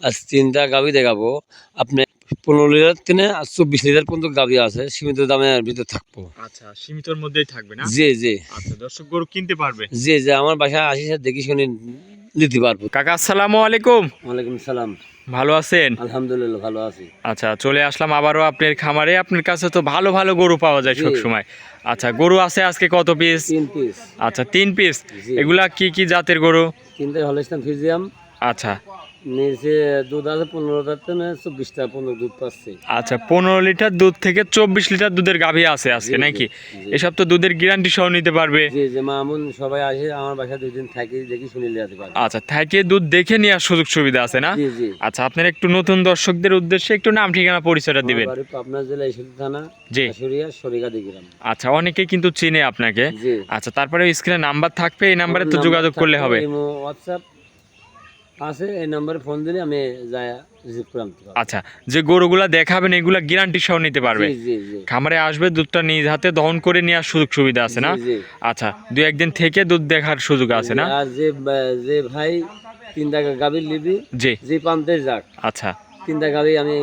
আজ ৩টা গাভী দেখাবো। আপনি ১৫ লিটার থেকে ২৪ লিটার পর্যন্ত গাভী আছে, সীমিত দামের ভিতর থাকবো। আচ্ছা, সীমিতর মধ্যেই থাকবে না? জি জি আচ্ছা, দর্শক গরু কিনতে পারবে? জি জি আমার বাসায় আসি, দেখি শুনে নিতে পারবো। কাকা আসসালামু আলাইকুম। ওয়ালাইকুম সালাম। ভালো আছেন? আলহামদুলিল্লাহ ভালো আছি। আচ্ছা, চলে আসলাম আবারও আপনার খামারে। আপনার কাছে তো ভালো ভালো গরু পাওয়া যায় জি। সব সময়। আচ্ছা, গরু আছে আজকে কত পিস? ৩ পিস। আচ্ছা, 3 পিস। জি। এগুলা কি কি জাতের গরু? ৩টা হলস্টাইন ফ্রিজিয়াম। আচ্ছা নিচে দুধ আছে ১৫ লিটার থেকে ২৪টা পর্যন্ত দুধ পাচ্ছে। আচ্ছা, 15 লিটার দুধ থেকে 24 লিটার দুধের গাভী আছে আজকে জি, নাকি? জি। এসব তো দুধের গ্যারান্টি সহ নিতে পারবে? জি জি মামুন সবাই আসে আমার বাসায় ২ দিন থাকি, দেখি শুনে যেতে পারবে। আচ্ছা, থেকে দুধ দেখে নেওয়ার সুযোগ সুবিধা আছে না? জি জি। আচ্ছা, আপনার একটু নতুন দর্শকদের উদ্দেশ্যে একটু নাম ঠিকানা পরিচয়টা আমার দিবেন। বাড়ি পাবনা জেলা ঈশ্বরদী থানা, জি। আশুরিয়া সরিগাদি গ্রাম। আচ্ছা, অনেকেই কিন্তু চিনে আপনাকে। জি। আচ্ছা, তারপরে স্ক্রিনে নাম্বার থাকবে, এই নাম্বারে আমার তো নাম্বার যোগাযোগ করলে থাকবে, হবে। ইমো, হোয়াটসঅ্যাপ আছে, এই নম্বরে ফোন দিলে আমি যাই রিসিভ করে আনতে পারবো। আচ্ছা, যে গরুগুলা দেখাবেন এগুলা গ্যারান্টি সহ নিতে পারবে? জি জি জি। খামারে আসবে, দুধটা নিজ হাতে দহন করে নেওয়ার সুযোগ সুবিধা আছে না? জি জি। আচ্ছা, 2-1 দিন থেকে দুধ দেখার সুযোগ আছে না? আর যে ভাই ৩টা গাভী নিবি, জি। যে প্রান্তে যাক, আচ্ছা ৩টা গাভী আমি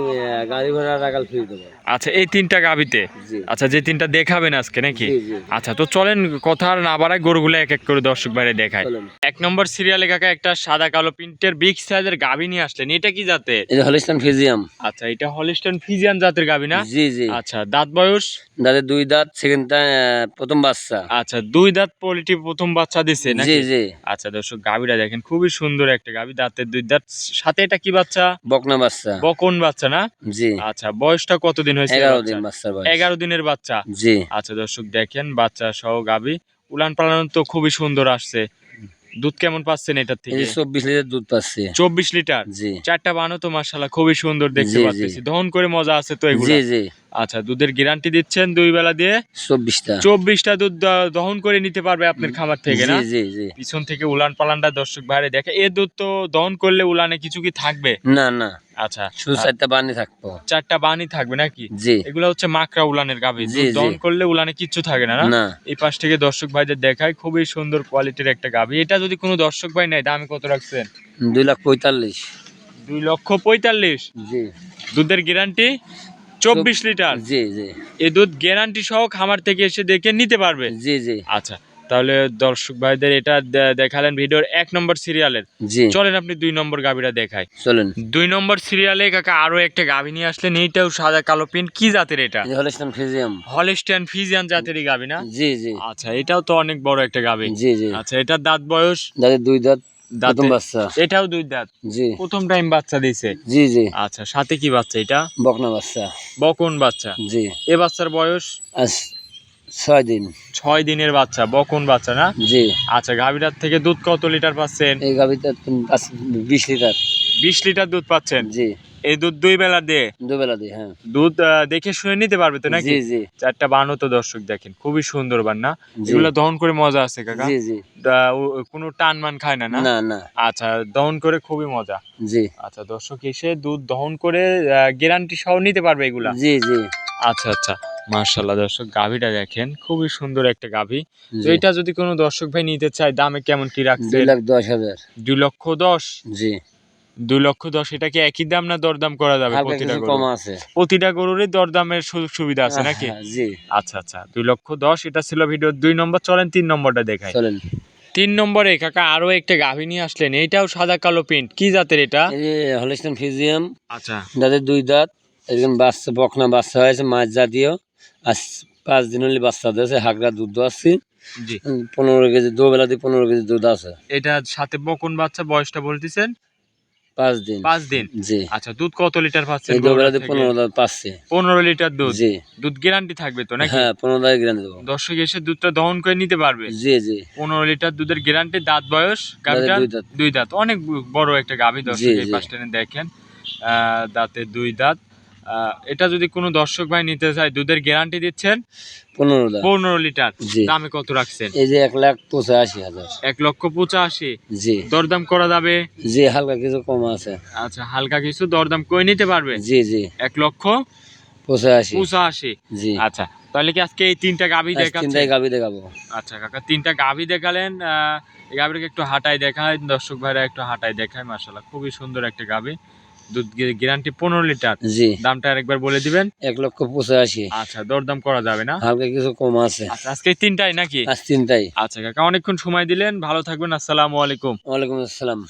গাড়ি ভাড়া টাকা ফ্রি দেবো। আচ্ছা, এই 3টা গাভীতে? জি আচ্ছা, যে 3টা দেখাবেন আজকে নাকি? জি জি। আচ্ছা, তো চলেন কথা আর না বাড়ায় গরুগুলো এক এক করে দর্শক বাইরে দেখায়। চলেন। 1 নম্বর সিরিয়ালে কাকা একটা সাদা কালো প্রিন্টের বিগ সাইজের গাভী নিয়ে আসলেন, এটা কি জাতের? এটা হলস্টাইন ফ্রিজিয়াম। আচ্ছা, এটা হলিস্টাইন ফ্রিজিয়ান জাতের গাভী না? জি জি। আচ্ছা, দাঁত বয়স? দাঁতের 2 দাঁত, সেকেন্ডটা প্রথম বাচ্চা। আচ্ছা, 2 দাঁত পোল্ট্রি প্রথম বাচ্চা দিছে জি নাকি? জি। আচ্ছা দর্শক, গাভীটা দেখেন খুবই সুন্দর একটা গাভী, দাঁতের 2 দাঁত, সাথে এটা কি বাচ্চা? বকনা বাচ্চা। বকন বাচ্চা না? জি। আচ্ছা, বয়সটা কতদিন হয়েছে 11 দিন বাচ্চার? বাচ্চার বয়স। 11 দিনের বাচ্চা। জি। আচ্ছা দর্শক, দেখেন বাচ্চা সহ গাভী, উলান পালান তো খুবই সুন্দর আসছে। দুধ কেমন পাচ্ছেন এটার এই থেকে? যে 24 লিটার দুধ পাচ্ছে। 24 লিটার। জি 4টা বানও তো মাশাআল্লাহ খুবই সুন্দর দেখতে জি জি। পাচ্ছি। দহন করে মজা আছে তো এগুলা? জি জি। আচ্ছা, দুধের গ্যারান্টি দিচ্ছেন 2 বেলা দিয়ে? 24টা। 24টা দুধ দহন করে নিতে পারবে আপনার খামার থেকে জি না? জি জি। পিছন থেকে উলান পালানটা দর্শক বাইরে দেখে, এ দুধ তো দহন করলে উলানে কিছু কি থাকবে? না না, আচ্ছা, শুধু 4টা বানি থাকবো। 4টা বানি থাকবে নাকি? জি এগুলা হচ্ছে মাকড়া উলানের গাভী, জি দুধ জি। দহন করলে উলানে কিচ্ছু থাকে না, না? না, এই পাশ থেকে দর্শক ভাইদের দেখায়, খুবই সুন্দর কোয়ালিটির একটা গাভী। এটা যদি কোনো দর্শক ভাই নেয়, দামে কত রাখছেন? 2,45,000। 2,45,000। জি। দুধের গ্যারান্টি 24 লিটার। জি জি। এই দুধ গ্যারান্টি সহ খামার থেকে এসে দেখে নিতে পারবে? জি জি। আচ্ছা, তাহলে দর্শক ভাইদের এটা দেখালেন ভিডিওর 1 নম্বর সিরিয়ালের। জি। চলেন আপনি 2 নম্বর গাভীটা দেখাই। চলেন। 2 নম্বর সিরিয়ালে কাকা আরো একটা গাভী নিয়ে আসলেন, এইটাও সাদা কালো প্রিন্ট, কি জাতের এটা? এই যে হলস্টাইন ফ্রিজিয়াম। হলিস্টাইন ফ্রিজিয়ান জাতেরই গাভী না? জি জি। আচ্ছা, এটাও তো অনেক বড় একটা গাভী। জি জি। আচ্ছা, এটার দাঁত বয়স? দাঁতের 2 দাঁত, প্রথম দাঁতে বাচ্চা। এটাও 2 দাঁত, জি প্রথম টাইম বাচ্চা দিছে। জি জি। আচ্ছা, সাথে কি বাচ্চা এটা? বকনা বাচ্চা। বকন বাচ্চা। জি। এ বাচ্চার বয়স? আজ 6 দিন। 6 দিনের বাচ্চা, বকন বাচ্চা না? জি। আচ্ছা, গাভীটার থেকে দুধ কত লিটার পাচ্ছেন? এই গাভীতে 20 লিটার। 20 লিটার দুধ পাচ্ছেন? জি। এই দুধ 2 বেলা দিয়ে? দুবেলা দিই, হ্যাঁ। দুধ দেখে শুনে নিতে পারবে তো নাকি? জি জি। 4টা বানও তো দর্শক দেখেন খুবই সুন্দর বান না? জি। এগুলো দহন করে মজা আছে কাকা? জি জি। কোনো টান মান খায় না, না? না না। আচ্ছা, দহন করে খুবই মজা। জি আচ্ছা, দর্শক এসে দুধ দহন করে গ্যারান্টি সহ নিতে পারবে এগুলা? জি জি। আচ্ছা আচ্ছা, মাশাআল্লাহ দর্শক, গাভীটা দেখেন খুবই সুন্দর একটা গাভী। তো জি। এটা যদি কোনো দর্শক ভাই নিতে চায়, দামে কেমন কি রাখছেন? 2,10,000। 2,10,000? জি। 2,10,000 এটা কি একই দাম না দরদাম করা যাবে হালকা প্রতিটা কিছু গরু? কম আছে। প্রতিটা গরুরই দরদামের সুযোগ সুবিধা আছে নাকি? জি। আচ্ছা আচ্ছা, 2,10,000 এটা ছিল ভিডিওর 2 নম্বর। চলেন 3 নম্বরটা দেখাই। চলেন। 3 নম্বরে কাকা আরো একটা গাভী নিয়ে আসলেন, এইটাও সাদা কালো প্রিন্ট, কি জাতের এটা? এই যে হলস্টাইন ফ্রিজিয়াম। আচ্ছা দাঁতের 2 দাঁত, এরকম বাচ্চা, বকনা বাচ্চা হয়েছে, মাছ জাতীয়। আজ 5 দিন হলে বাচ্চা দিয়েছে, হাগরা দুধ আছে। জি। 15 কেজি, দুবেলা দিয়ে 15 কেজি দুধ আছে। এটা সাথে বকন বাচ্চা, বয়সটা বলতেছেন? 5 দিন। 5 দিন। জি। আচ্ছা, দুধ কত লিটার পাচ্ছেন এই দুবেলা গরুটার দিয়ে থেকে? 15 দাঁত পাচ্ছে। 15 লিটার দুধ। জি। দুধ গ্যারান্টি থাকবে তো নাকি? হ্যাঁ, 15 দাঁত গ্যারান্টি দেবো। দর্শক এসে দুধটা দহন করে নিতে পারবে? জি জি। 15 লিটার দুধের গ্যারান্টি। দাঁত বয়স দাঁতের গাভীটার? 2 দাঁত। 2 দাঁত, অনেক বড় একটা গাভী জি দর্শক, এই জি। পাশটা দেখেন। দাঁতে 2 দাঁত। এটা যদি কোনো দর্শক ভাই নিতে চায়, দুধের গ্যারান্টি দিচ্ছেন 15 দাঁত। 15 লিটার। জি। দামে কত রাখছেন? এই যে 1,85,000। 1,85,000? জি দরদাম করা যাবে? জি, হালকা কিছু কম আছে। আচ্ছা, হালকা কিছু দরদাম করে নিতে পারবে? জি জি। 1,85,000? জি। আচ্ছা, তাহলে কি আজকে এই 3টা গাভী আজ 3টাই দেখাচ্ছেন? গাভী দেখাবো। আচ্ছা কাকা, 3টা গাভী দেখালেন। এই গাভীটাকে একটু হাঁটাই দেখায়, দর্শক ভাইরা একটু হাঁটাই দেখায়। মাশাআল্লাহ খুবই সুন্দর একটা গাভী। দুধ গ্যারান্টি 15 লিটার। জি। দামটা আরেকবার বলে দিবেন। 1,85,000। আচ্ছা, দরদাম করা যাবে না? হালকা কিছু কম আছে। আচ্ছা, আজকে এই তিনটাই নাকি? আজ 3টাই। আচ্ছা কাকা, অনেকক্ষণ সময় দিলেন, ভালো থাকবেন, আসসালামু আলাইকুম। ওয়ালাইকুম আসসালাম।